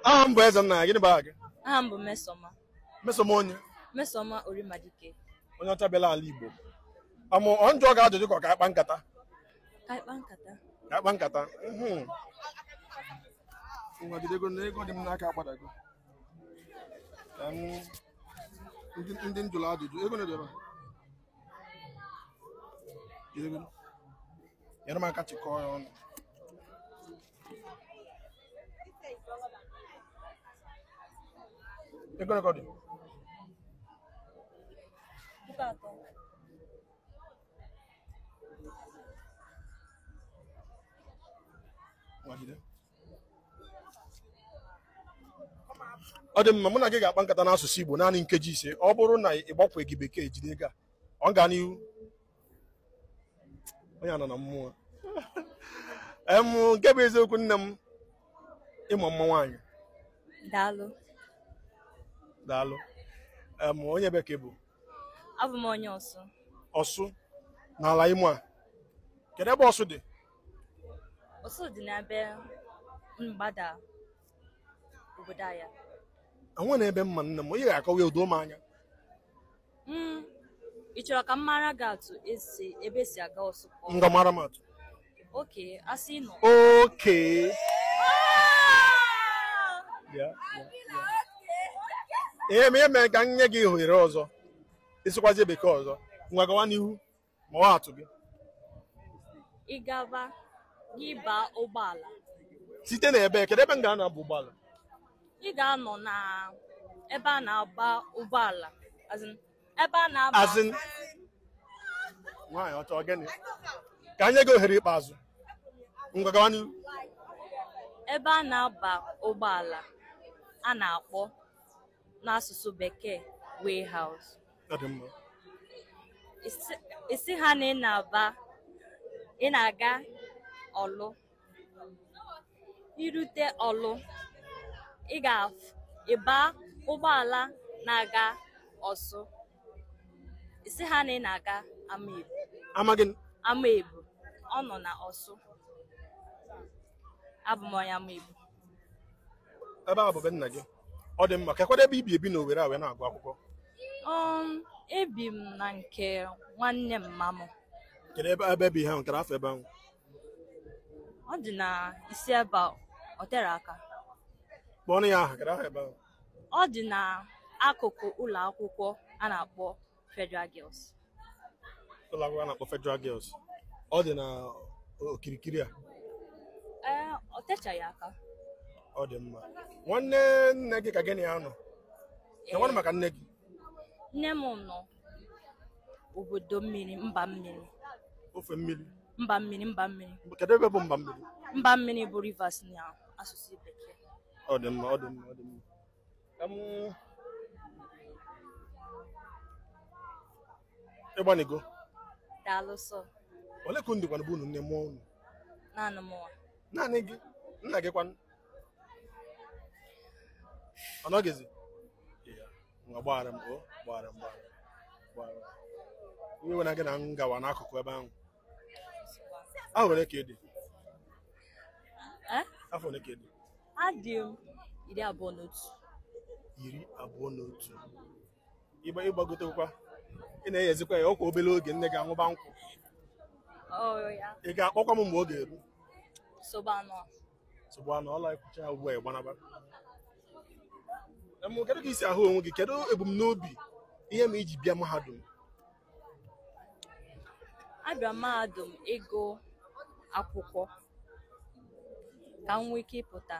Aha m bụ eze nna ya, gịnị bụ aha gị? Aha m bụ Mesoma. Mesoma onye? Mesoma Orimadike. Onye ọcha bịara ala Igbo. Amụ ọnjọ ọ ga-ajụjụ ka ọ ka akpa nkata. Ka akpa nkata. Ka akpa nkata. Nwagide ego na ego dị m n'aka agbadago. Ka ndị njụrụ ajụjụ ego na-ede ebe a. Ego. Nyere m aka chịkọọ ya ọnụ. Ego na dị. Ọ dị mma, mụ na gị ga-akpa nkata n'asụsụ Igbo naanị nkeji ise. Ọ bụrụ na ị gbakweghị bekee jide ego a, ọ ga n'ihu. Onye anọ na mmụọ. Nke bụ eziokwu, nne m ịma mma nwaanyị. Daalụ. Daalụ. Onye bekee bụ? Abụ m onye Ọsụ. Ọsụ n'ala Imo a. Kedu ebe Ọsụ dị? Ọsụ dị n'ebe mgbada obodo anyị. Anwe na ebe mma nne m, onye ga-akọwa udo m anya. Ị chọrọ ka m mara gị atụ ebe si aga Ọsụ? Nga mara m atụ. Oke, asị nọ. Oke. Ihe mere ka nye gị ohere ọzọ. Ịsịkwazi bekee ọzọ. Ngwa gawa n'ihu ma ọ atụ gị. Ị gaba gị baa ụgbọala. Site n'ebe, kedu ebe m ga-anọ bụ ụgbọala? Ị ga-anọ na ebe a na-agba ụgbọala. Ebe a na-agba. Nwaanyị ọ chọọ gịnị? Ka nye gị ohere ikpeazụ. Ngwa gawa n'ihu. Ebe a na-aba ụgbọala a na-akpọ n'asụsụ bekee warehouse. Isi ha na ị na-aga Ọlụ. Irute Ọlụ, ị ga-eba ụgbọala na-aga Ọsụ. Isi ha na ị na-aga Ama Ebu. Ọ nọ na Ọsụ. Abụ m onye Ama Ebu. Ebe a bụ be nna gị. Ọ dị mma, kekwado ebe ibi ebi na Owerri a wee na-agụ akwụkwọ? Ebi m na nke nwanne mma m. Kedu ebe bi ha nkere afọ ebe ahụ? Ọ dị na isi ebe a, ọ tere aka. Kpọọ ya aha, kedu aha ebe ahụ? Ọ dị na akụkụ ụlọ akwụkwọ a na-akpọ Federal Girls. Ụlọ akwụkwọ a na-akpọ Federal Girls. Ọ dị na okirikiri a? Ọ techaghị aka. Ọ dị mma. Nwanne nne gị ka gịnị ya nọ? Nwanne maka nne gị? Nne m nọ obodo mmiri, mba mmiri. Ofe mmiri? Mba mmiri. Kedu ebe bụ mba mmiri? Mba mmiri bụ Rivers na asụsụ bekee. Ọ dị mma. Ịgbanigo? Daalụ sọ. Ole ka ndịkwana bụ unu nne mụọ unu? Naanị mụwa. Naanị gị? Nna gị kwanụ? Ọ nọghịzi? Gbaghara m. Iwe na gị na ngawa n'akụkụ ebe ahụ. Afọ ole ka ị dị? Afọ ole ka ị dị? Adị m 21. 21. Ịgbagotekwa? Ị na-enyezikwa ya ọkwa obere oge nne ga-aṅụba nkwụ. Ị ga-akpọkwa m mgbe ọ ga-eru? Sogbu anọ ọla ekwucha ya ugbu a ịgbanaba. Kedu ka isi ahụ onwe gị? Kedu ebumnobi ihe ma iji bịa mahadum? Abịa mahadum ịgụ akwụkwọ ka m nwee ike ịpụta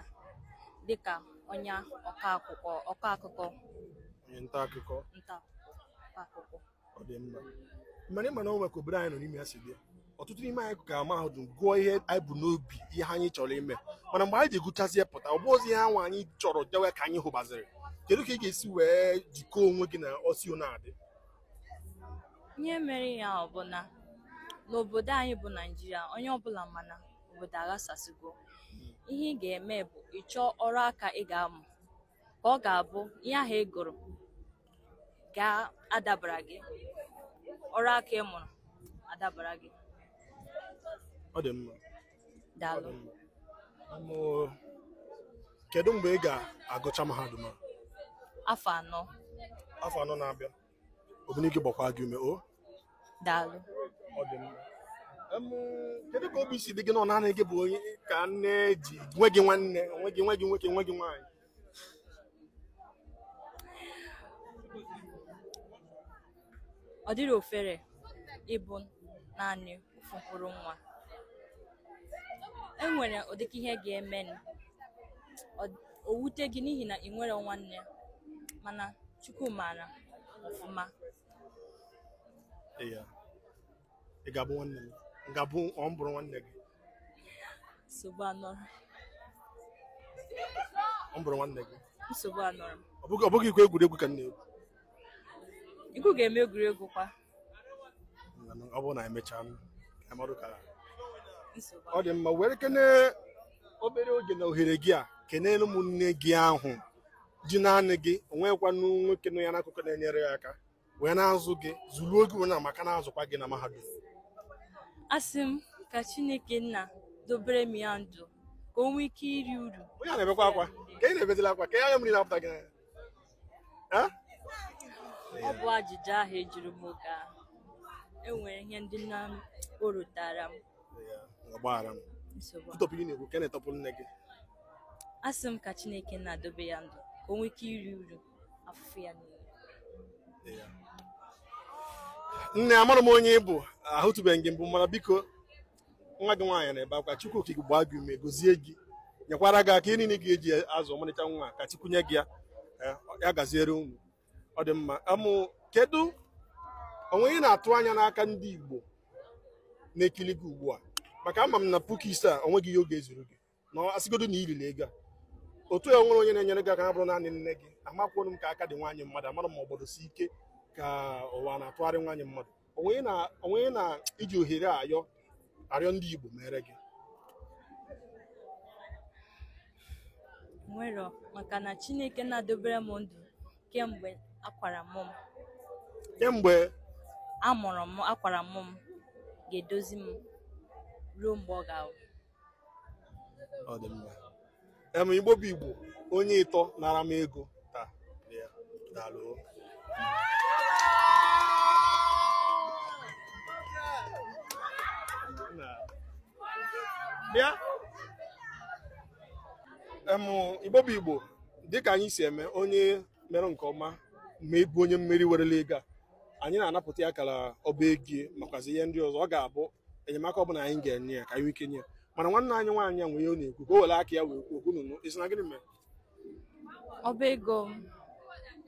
dịka onye ọkọ akụkọ. Onye nta akụkọ. Ọ dị mma. Mana ịma na o nwere ka obodo anyị nọ n'ime ya si dị. Ọtụtụ n'ime anyị ga mahadum gụọ ihe anyị bụ n'obi, ihe anyị chọrọ ime. Mana mgbe anyị ji gụchazie pụta, ọ bụ ozi ihe ahụ anyị chọrọ dewe ka anyị hụbaziri. Kedu ka ị ga-esi wee jikọọ onwe gị na ọsị na-adị? Ihe mere ya ọ bụ na n'obodo anyị bụ Naịjirịa, onye ọbụla mana obodo aghasasịgo. Ihe ị ga-eme bụ ịchọọ ọrụ aka ị ga-amụ ka ọ ga-abụ ihe ahụ ị gụrụ ga-adabara gị. Ọrụ aka ị mụrụ adabara gị. Ọ dị mma. Daalụ. kedu mgbe ị ga-agụcha mahadum a? Afọ 4. Afọ 4 na-abịa. Ogbunike gbakwa gị ume o. Daalụ. Ọ dị mma. Kedu ka obi si dị gị na ọ naanị gị bụ onye ka nne ji nwe gị nwanne, nwe gị nwoke, nwe gị nwaanyị? Ọ dịrị ofere ịbụ naanị ofu mkpụrụ nwa. Enwere ụdịka ihe ga-eme o wute gị n'ihi na ị nwere nwanne, mana Chukwu maara ọfụma. Ị ga-abụ nwanne m? Ga-abụ ọ bụrụ nwanne gị? Nsogbu anọrọ. Ọ bụrụ nwanne gị? Nsogbu anọrọ. Ọ bụghị ikwu egwuregwu ka m na-egwu. Igwu ga-eme egwuregwu kwa. Ọ bụrụ na emechaa amarụ ka Nsogbu. ọ dị mma. Were kene obere oge na ohere gị a kenelu ụmụnne gị ahụ ji naanị gị, onwekwanụ nwoke nọ ya n'akụkụ na-enyere ya aka wee na-azụ gị zuru oge wee na Amaka na-azụkwa gị na mahadum. Asị m ka Chineke nna dobere m ya ndụ ka o nwee ike iri uru. Onye na-ebekwa akwa ka ị na-ebezila akwa ka ya mmiri na-apụta gị n'anya. Ọ bụ ajụjụ ahụ ejuru m oge ahụ. Enwere ihe ndị nna m o rutara m. Ọgbaghara m. Ntọpụ gị na-ekwu ka ị na-etọpụ nne gị. Asị m ka Chineke nna dobe ya ndụ ka o nwee ike iri uru afụfụ ya niile. Nne, amara m onye ị bụ, ahụtụbeghị gị mbụ, mana biko nwa gị nwaanyị na-ebe akwa. Chukwu okike gbaa gị ume, gozie gị, nyekwara gị aka ihe niile ga-eji azụ ọmarịcha nwa ka tikwunye gị ya gaziere unu. Ọ dị mma. Kedu onwe ị na-atụ anya n'aka ndị Igbo na-ekili gị ugbu a? Maka ama m na puku ise a onweghị ihe oge ezuru gị na asịgodo na ilile ego a. Otu ya nwere onye na-enyere gị aka na bụrụ naanị nne gị. Amakwụrụ m ka aka dị nwaanyị mmadụ, amara m obodo si ike ka ụwa na-atụgharị nwaanyị mmadụ. Onwe na iji ohere arịọ ndị Igbo mere gị? Nwere, maka na Chineke na-adobere m ndụ kemgbe akwara m. Kemgbe a mụrụ m, akwara m ga-edozi m ruo mgbe ọ ga-awụ. Ọ dị mma. Igbo bụ Igbo, onye ịtọ nara m ego taa. Daalụ. Bịa. Igbo bụ Igbo, dịka anyị si eme onye mere nke ọma ma ịbụ onye mmeri werele ego a, anyị na-anapụta ya kara ọba ego makwazi ihe ndị ọzọ. Ọ ga-abụ enyemaka ọbụla anyị ga-enye ya ka anyị ike nye ya. Mana nwanne anyị nwaanyị a nwere ihe ọ na-ekwu ka o were aka ya wee kwuo okwu nụnụ. Isi na gịnị mere? Ọba ego m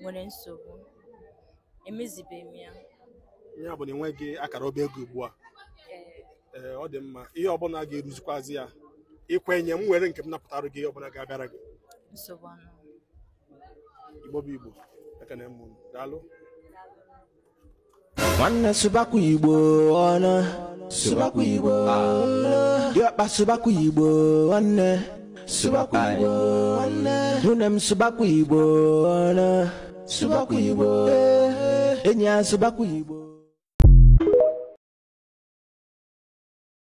nwere nsogbu, emezibeghị m ya. Ya bụ na enweghị akara ọba ego ugbu a. Ọ dị mma. Ihe ọbụla ga-eruzikwazi ya ikwenye m were nke m napụtara gị, ihe ọbụla ga-abịara gị. Nsogbu anọ. Igbo bụ Igbo, ekene m unu. Daalụ. Nwanne subakwa Igbo ọnụ, subakwa Igbo diọkpa, subakwa Igbo nwanne, subakwa Igbo nwanne, nwunye m subakwa Igbo ọnụ, subakwa Igbo enyi ya subakwa Igbo.